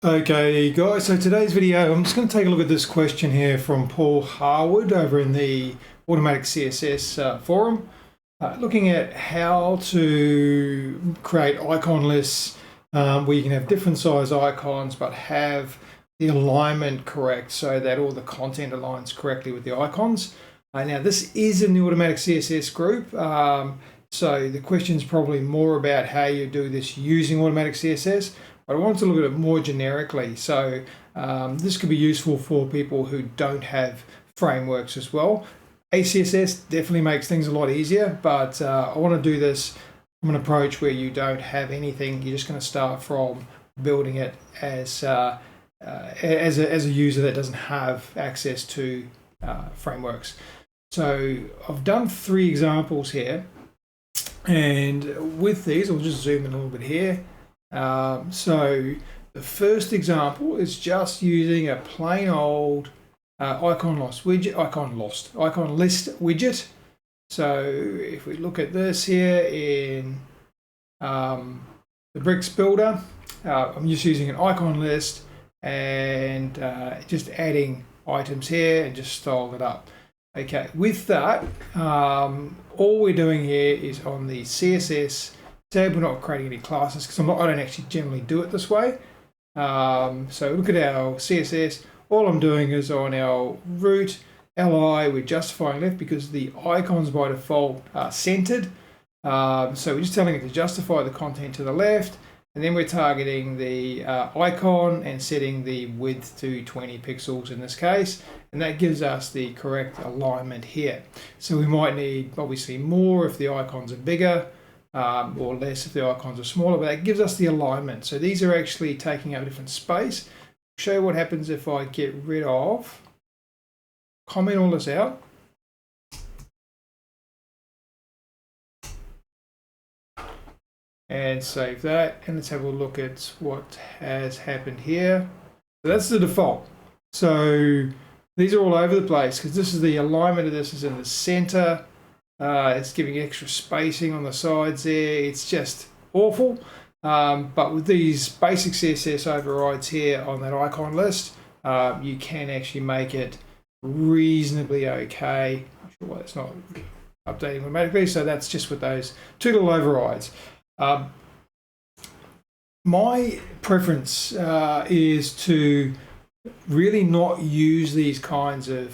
Okay guys, so today's video, I'm just going to take a look at this question here from Paul Harwood over in the Automatic CSS forum, looking at how to create icon lists where you can have different size icons but have the alignment correct so that all the content aligns correctly with the icons. Now this is in the Automatic CSS group, so the question is probably more about how you do this using Automatic CSS. But I wanted to look at it more generically. So this could be useful for people who don't have frameworks as well. ACSS definitely makes things a lot easier, but I want to do this from an approach where you don't have anything. You're just going to start from building it as a user that doesn't have access to frameworks. So I've done 3 examples here, and with these, I'll just zoom in a little bit here. So the first example is just using a plain old icon list widget. So if we look at this here in the bricks builder, I'm just using an icon list and just adding items here and just style it up. Okay, with that, all we're doing here is on the CSS tab. We're not creating any classes because I don't actually generally do it this way. So look at our CSS. All I'm doing is on our root li, we're justifying left because the icons by default are centered. So we're just telling it to justify the content to the left, and then we're targeting the icon and setting the width to 20 pixels in this case, and that gives us the correct alignment here. So we might need obviously more if the icons are bigger, or less if the icons are smaller, but that gives us the alignment. So these are actually taking up different space. I'll show you what happens if I get rid of, comment all this out, and save that, and let's have a look at what has happened here. So that's the default. So these are all over the place because this is the alignment of this is in the center. It's giving extra spacing on the sides there. It's just awful. But with these basic CSS overrides here on that icon list, you can actually make it reasonably okay. I'm not sure why it's not updating automatically. So that's just with those 2 little overrides. My preference is to really not use these kinds of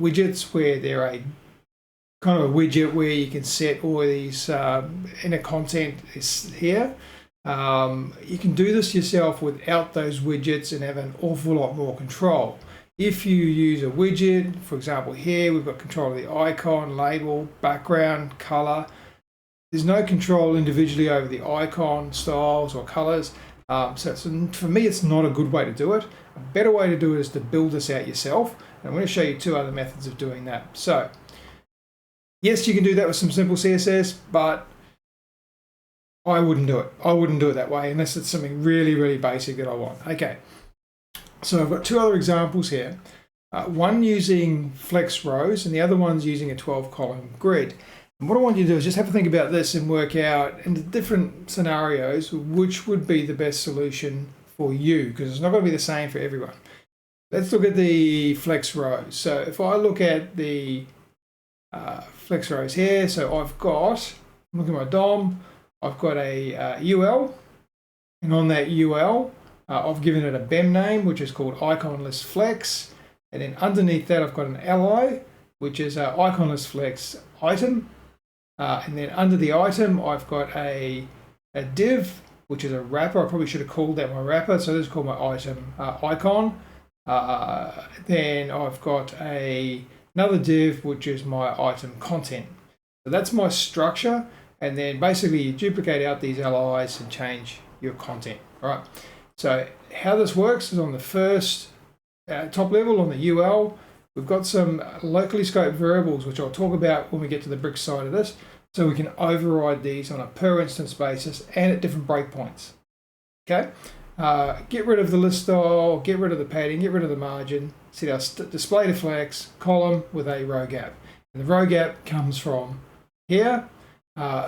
widgets where they're a kind of a widget where you can set all these inner content is here. You can do this yourself without those widgets and have an awful lot more control. If you use a widget, for example here, we've got control of the icon, label, background, color. There's no control individually over the icon, styles or colors. So for me, it's not a good way to do it. A better way to do it is to build this out yourself. And I'm going to show you 2 other methods of doing that. So yes, you can do that with some simple CSS, but I wouldn't do it. I wouldn't do it that way unless it's something really, really basic that I want. Okay, so I've got 2 other examples here. One using flex rows and the other one's using a 12-column grid. And what I want you to do is just have to think about this and work out in the different scenarios which would be the best solution for you, because it's not going to be the same for everyone. Let's look at the flex rows. So if I look at the flex rows here, so I've got, look at my DOM, I've got a UL, and on that UL, I've given it a BEM name, which is called Icon List Flex, and then underneath that I've got an li, which is Icon List Flex item, and then under the item I've got a div, which is a wrapper. I probably should have called that my wrapper, so this is called my item icon. Then I've got another div, which is my item content. So that's my structure, and then basically you duplicate out these LIs and change your content. All right. So how this works is on the first top level on the UL, we've got some locally scoped variables, which I'll talk about when we get to the brick side of this. So we can override these on a per instance basis and at different breakpoints. Okay. Get rid of the list style, get rid of the padding, get rid of the margin, set our display to flex column with a row gap. And the row gap comes from here.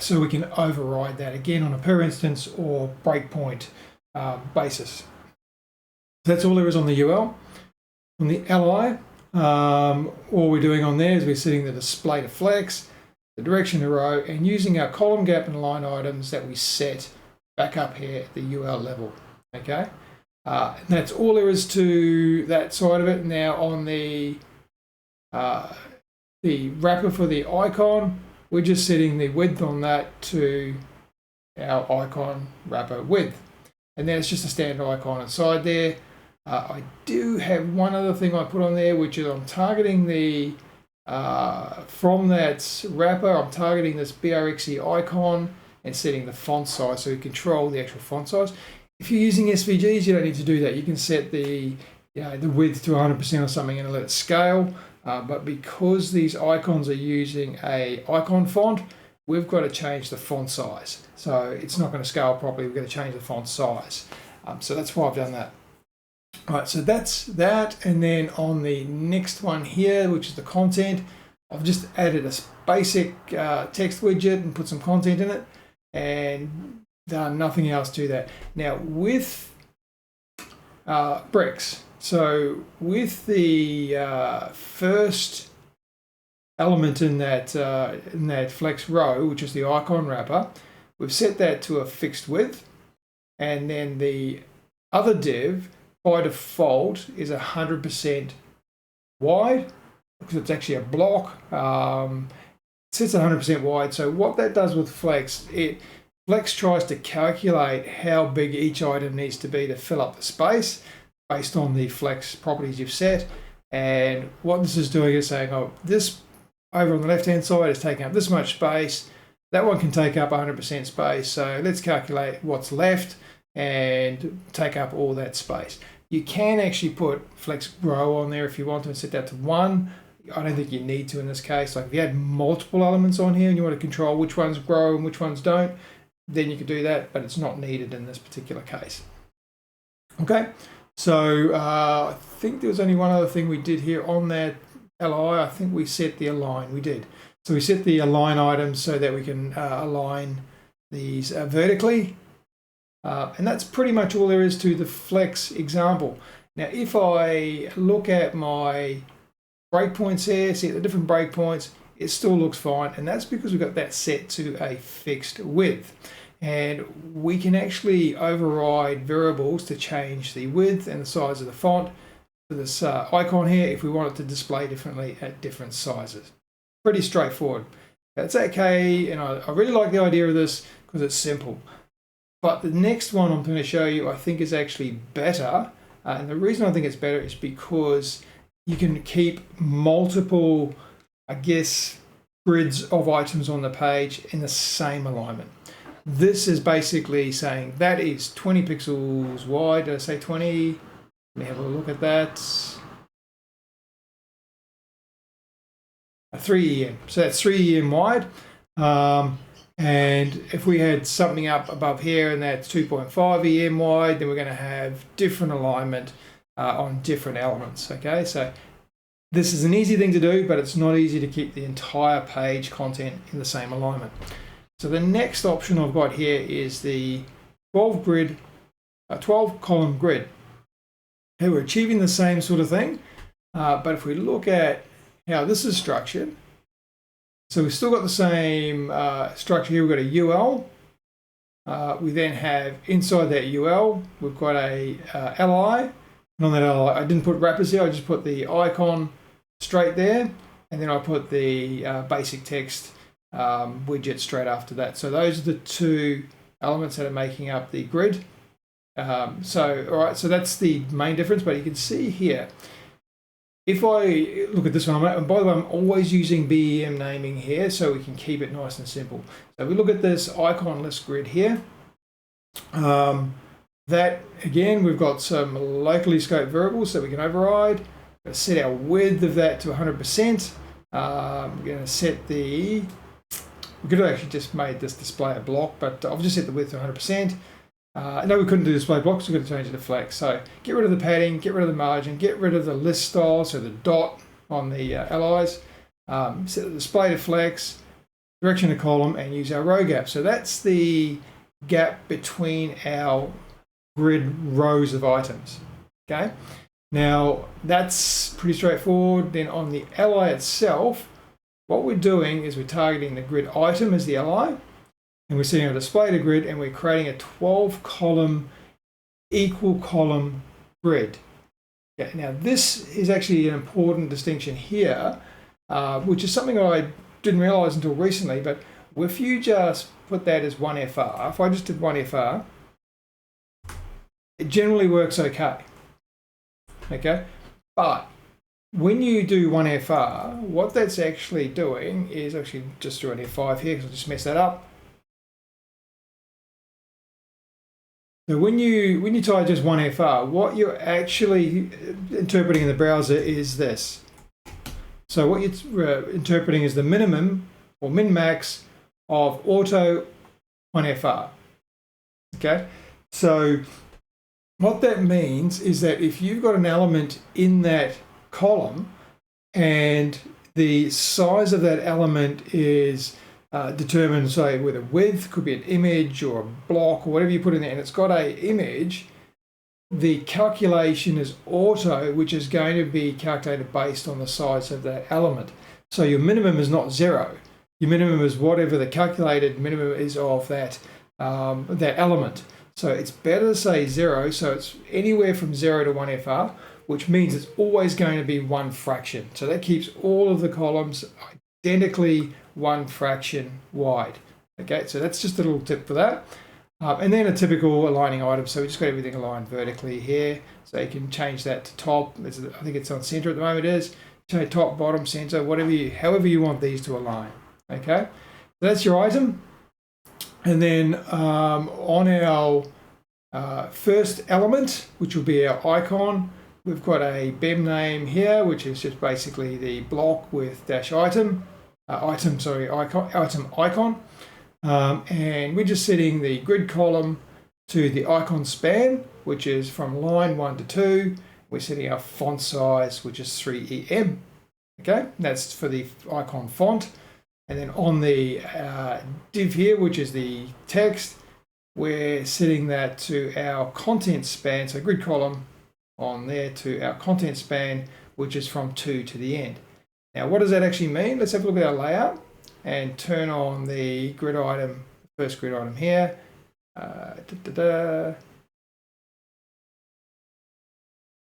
So we can override that again on a per instance or breakpoint basis. That's all there is on the UL. On the LI, all we're doing on there is we're setting the display to flex, the direction to row, and using our column gap and line items that we set back up here at the UL level. Okay, and that's all there is to that side of it. Now on the wrapper for the icon, we're just setting the width on that to our icon wrapper width, and then it's just a standard icon inside there. I do have one other thing I put on there, which is I'm targeting the from that wrapper, I'm targeting this BRXE icon and setting the font size, so you control the actual font size. If you're using SVGs, you don't need to do that. You can set the the width to 100% or something and let it scale. But because these icons are using a icon font, we've got to change the font size. So it's not going to scale properly. We've got to change the font size. So that's why I've done that. All right, so that's that. And then on the next one here, which is the content, I've just added a basic text widget and put some content in it and done nothing else to that. Now with bricks, so with the first element in that flex row, which is the icon wrapper, we've set that to a fixed width, and then the other div by default is 100% wide because it's actually a block. It sets 100% wide. So what that does with flex, flex tries to calculate how big each item needs to be to fill up the space based on the flex properties you've set. And what this is doing is saying, oh, this over on the left hand side is taking up this much space, that one can take up 100% space, so let's calculate what's left and take up all that space. You can actually put flex row on there if you want to and set that to 1. I don't think you need to in this case. Like if you had multiple elements on here and you want to control which ones grow and which ones don't, then you could do that, but it's not needed in this particular case. Okay, so I think there was only one other thing we did here on that LI. I think we set the align. We did. So we set the align items so that we can align these vertically. And that's pretty much all there is to the flex example. Now, if I look at my breakpoints here, see the different breakpoints, it still looks fine. And that's because we've got that set to a fixed width. And we can actually override variables to change the width and the size of the font for this icon here if we want it to display differently at different sizes. Pretty straightforward. That's okay, and I really like the idea of this because it's simple. But the next one I'm going to show you I think is actually better, and the reason I think it's better is because you can keep multiple, I guess, grids of items on the page in the same alignment. This is basically saying that is 20 pixels wide. Did I say 20? Let me have a look at that. 3 EM. So that's 3 EM wide. And if we had something up above here and that's 2.5 EM wide, then we're going to have different alignment on different elements. Okay, so this is an easy thing to do, but it's not easy to keep the entire page content in the same alignment. So the next option I've got here is the 12 column grid. Okay, we're achieving the same sort of thing, but if we look at how this is structured, so we've still got the same structure here. We've got a UL. We then have inside that UL, we've got a LI. And on that LI, I didn't put wrappers here. I just put the icon straight there, and then I put the basic text widget straight after that. So those are the two elements that are making up the grid. So all right, so that's the main difference. But you can see here, if I look at this one, and by the way, I'm always using BEM naming here so we can keep it nice and simple. So we look at this icon list grid here. That again, we've got some locally scoped variables that we can override. We're going to set our width of that to 100%. We're going to set the, we could have actually just made this display a block, but I've just set the width to 100%. No, we couldn't do display blocks, so we're going to change it to flex. So get rid of the padding, get rid of the margin, get rid of the list style, so the dot on the LIs, set the display to flex, direction to column, and use our row gap. So that's the gap between our grid rows of items. Okay, now that's pretty straightforward. Then on the ally itself, what we're doing is we're targeting the grid item as the ally, and we're setting our display to grid, and we're creating a 12 column equal column grid. Okay, now this is actually an important distinction here, which is something I didn't realize until recently, but if you just put that as 1FR, if I just did 1FR, it generally works okay. Okay, but when you do 1FR, what that's actually doing is actually just do an F5 here because I just messed that up. So when you type just 1FR, what you're actually interpreting in the browser is this. So what you're interpreting is the minimum or min-max of auto 1FR. Okay, so what that means is that if you've got an element in that column and the size of that element is determined, say, with a width, could be an image or a block or whatever you put in there, and it's got a image, the calculation is auto, which is going to be calculated based on the size of that element. So your minimum is not 0. Your minimum is whatever the calculated minimum is of that that element. So it's better to say 0, so it's anywhere from 0 to 1FR, which means it's always going to be one fraction. So that keeps all of the columns identically one fraction wide. Okay, so that's just a little tip for that. And then a typical aligning item. So we just got everything aligned vertically here. So you can change that to top. I think it's on center at the moment. It is. So top, bottom, center, however you want these to align. Okay, so that's your item. And then on our first element, which will be our icon, we've got a BEM name here, which is just basically the block with dash item, item icon. And we're just setting the grid column to the icon span, which is from line 1 to 2. We're setting our font size, which is 3EM. Okay, that's for the icon font. And then on the div here, which is the text, we're setting that to our content span, so grid column on there to our content span, which is from 2 to the end. Now, what does that actually mean? Let's have a look at our layout and turn on the grid item, first grid item here. Okay,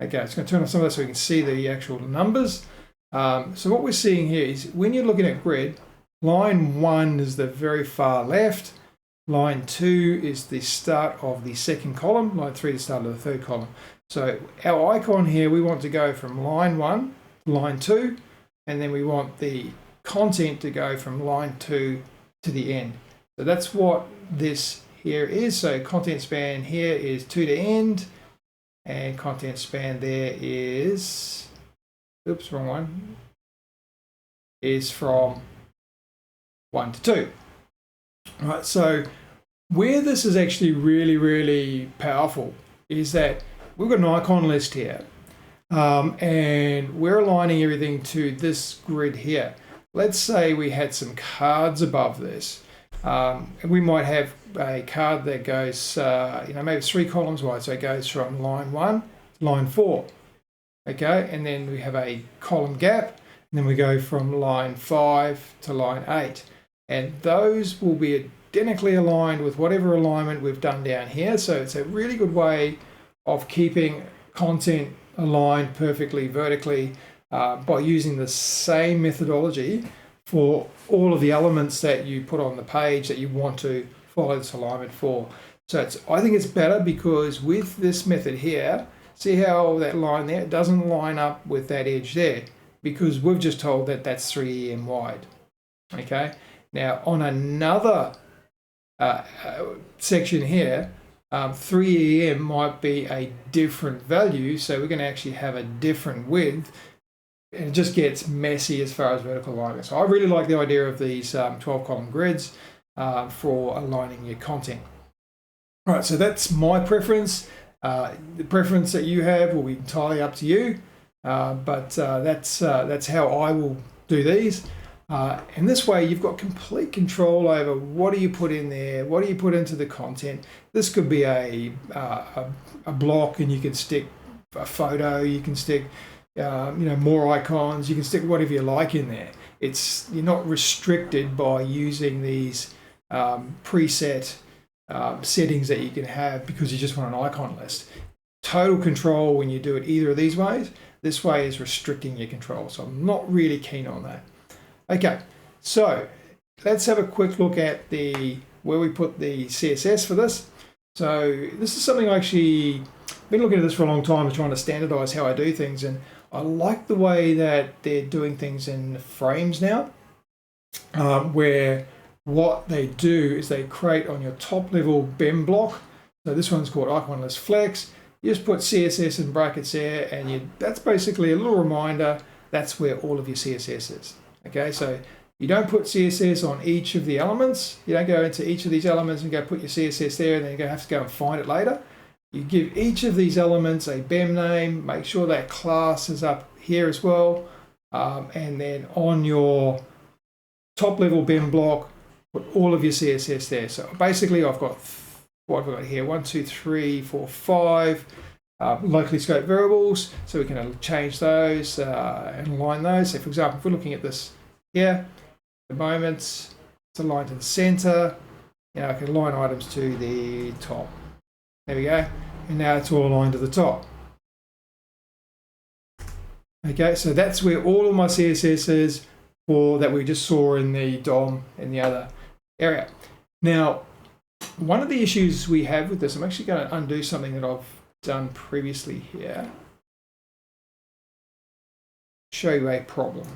it's going to turn on some of that so we can see the actual numbers. So what we're seeing here is when you're looking at grid, line 1 is the very far left, line 2 is the start of the second column, line 3 is the start of the third column. So our icon here, we want to go from line 1 to line 2, and then we want the content to go from line 2 to the end. So that's what this here is. So content span here is 2 to end, and content span there is, oops, wrong one, is from 1 to 2. All right, so where this is actually really, really powerful is that we've got an icon list here, and we're aligning everything to this grid here. Let's say we had some cards above this. We might have a card that goes, maybe 3 columns wide, so it goes from line 1 to line 4. Okay, and then we have a column gap, and then we go from line 5 to line 8. And those will be identically aligned with whatever alignment we've done down here. So it's a really good way of keeping content aligned perfectly vertically by using the same methodology for all of the elements that you put on the page that you want to follow this alignment for. So I think it's better because with this method here, see how that line there doesn't line up with that edge there because we've just told that that's 3 EM wide. Okay. Now on another section here, 3 EM might be a different value, so we're going to actually have a different width, and it just gets messy as far as vertical alignment. So I really like the idea of these 12 column grids for aligning your content. All right, so that's my preference. The preference that you have will be entirely up to you, but that's how I will do these. And this way you've got complete control over what do you put in there, what do you put into the content. This could be a block and you can stick a photo, you can stick more icons, you can stick whatever you like in there. You're not restricted by using these preset settings that you can have because you just want an icon list. Total control when you do it either of these ways. This way is restricting your control, so I'm not really keen on that. Okay, so let's have a quick look at where we put the CSS for this. So this is something I actually been looking at this for a long time, trying to standardize how I do things, and I like the way that they're doing things in frames now, where what they do is they create on your top level BEM block. So this one's called Icon List Flex. You just put CSS in brackets there, and that's basically a little reminder that's where all of your CSS is. Okay, so you don't put CSS on each of the elements. You don't go into each of these elements and go put your CSS there, and then you have to go and find it later. You give each of these elements a BEM name, make sure that class is up here as well, and then on your top level BEM block, put all of your CSS there. So basically I've got, what have I got here? 1, 2, 3, 4, 5 locally scoped variables. So we can change those and align those. So for example, if we're looking at this here, at the moment, it's aligned to the center. I can align items to the top. There we go. And now it's all aligned to the top. Okay, so that's where all of my CSS is that we just saw in the DOM in the other area. Now, one of the issues we have with this, I'm actually going to undo something that I've done previously here. Show you a problem.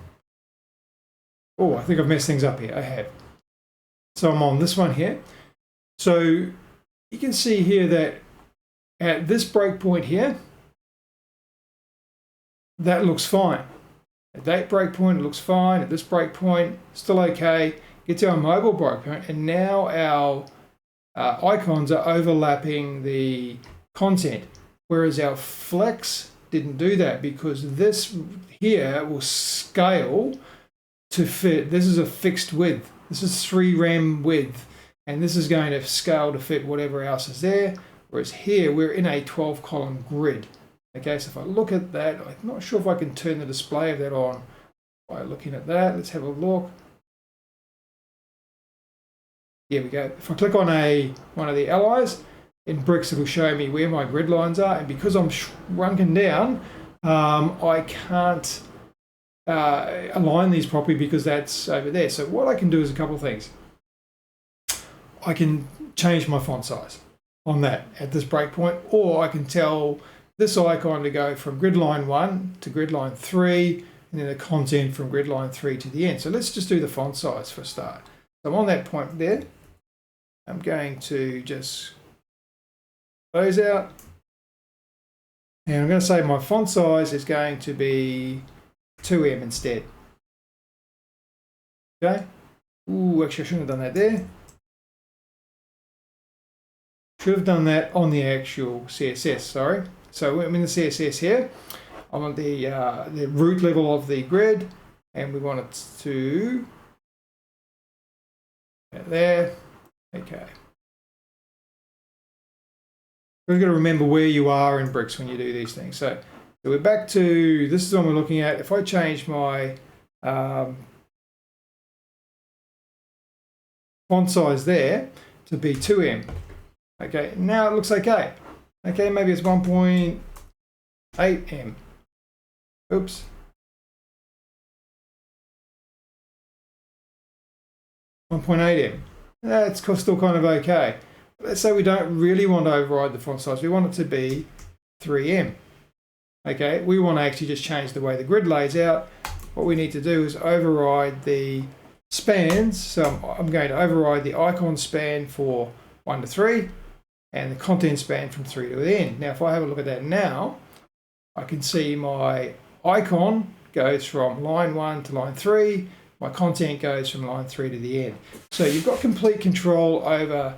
Oh, I think I've messed things up here. I have. So I'm on this one here. So you can see here that at this breakpoint here, that looks fine. At that breakpoint, it looks fine. At this breakpoint, still okay. Get to our mobile breakpoint, and now our icons are overlapping the content, whereas our flex didn't do that because this here will scale to fit. This is a fixed width. This is 3 rem width, and this is going to scale to fit whatever else is there. Whereas here, we're in a 12 column grid. Okay, so if I look at that, I'm not sure if I can turn the display of that on by looking at that. Let's have a look. Here we go. If I click on one of the allies, in bricks it'll show me where my grid lines are, and because I'm shrunken down, I can't align these properly because that's over there. So what I can do is a couple of things. I can change my font size on that at this breakpoint, or I can tell this icon to go from grid line 1 to grid line 3, and then the content from grid line 3 to the end. So let's just do the font size for a start. So I'm on that point there. I'm going to just close out, and I'm going to say my font size is going to be 2M instead. Okay. Ooh, actually I shouldn't have done that there. Should have done that on the actual CSS, sorry. So I'm in the CSS here. I'm on the root level of the grid, and we want it to get there. Okay. You've got to remember where you are in bricks when you do these things. So we're back to, this is what we're looking at. If I change my font size there to be 2M, okay, now it looks okay. Okay, maybe it's 1.8M. Oops. $1.8M. That's still kind of okay. Let's say we don't really want to override the font size. We want it to be 3M. Okay, we want to actually just change the way the grid lays out. What we need to do is override the spans. So I'm going to override the icon span for 1 to 3 and the content span from 3 to the end. Now, if I have a look at that now, I can see my icon goes from line 1 to line 3. My content goes from line 3 to the end. So you've got complete control over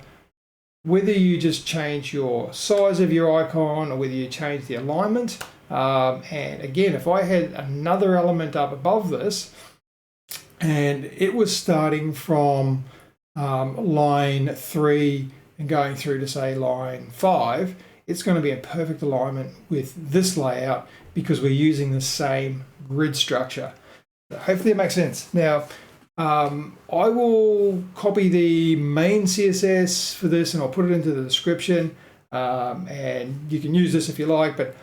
whether you just change your size of your icon or whether you change the alignment. And again, if I had another element up above this and it was starting from line 3 and going through to say line 5, it's going to be in perfect alignment with this layout because we're using the same grid structure. Hopefully it makes sense. Now, I will copy the main CSS for this and I'll put it into the description, and you can use this if you like, but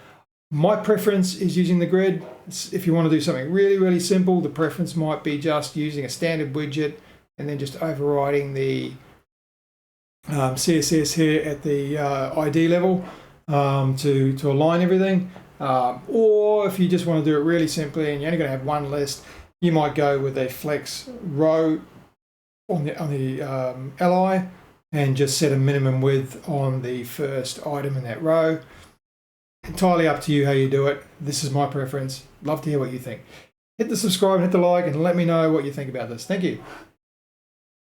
my preference is using the grid. If you want to do something really, really simple, the preference might be just using a standard widget and then just overriding the CSS here at the ID level to align everything. Or if you just want to do it really simply and you're only going to have one list, you might go with a flex row on the LI and just set a minimum width on the first item in that row. Entirely up to you how you do it. This is my preference. Love to hear what you think. Hit the subscribe, hit the like, and let me know what you think about this. Thank you.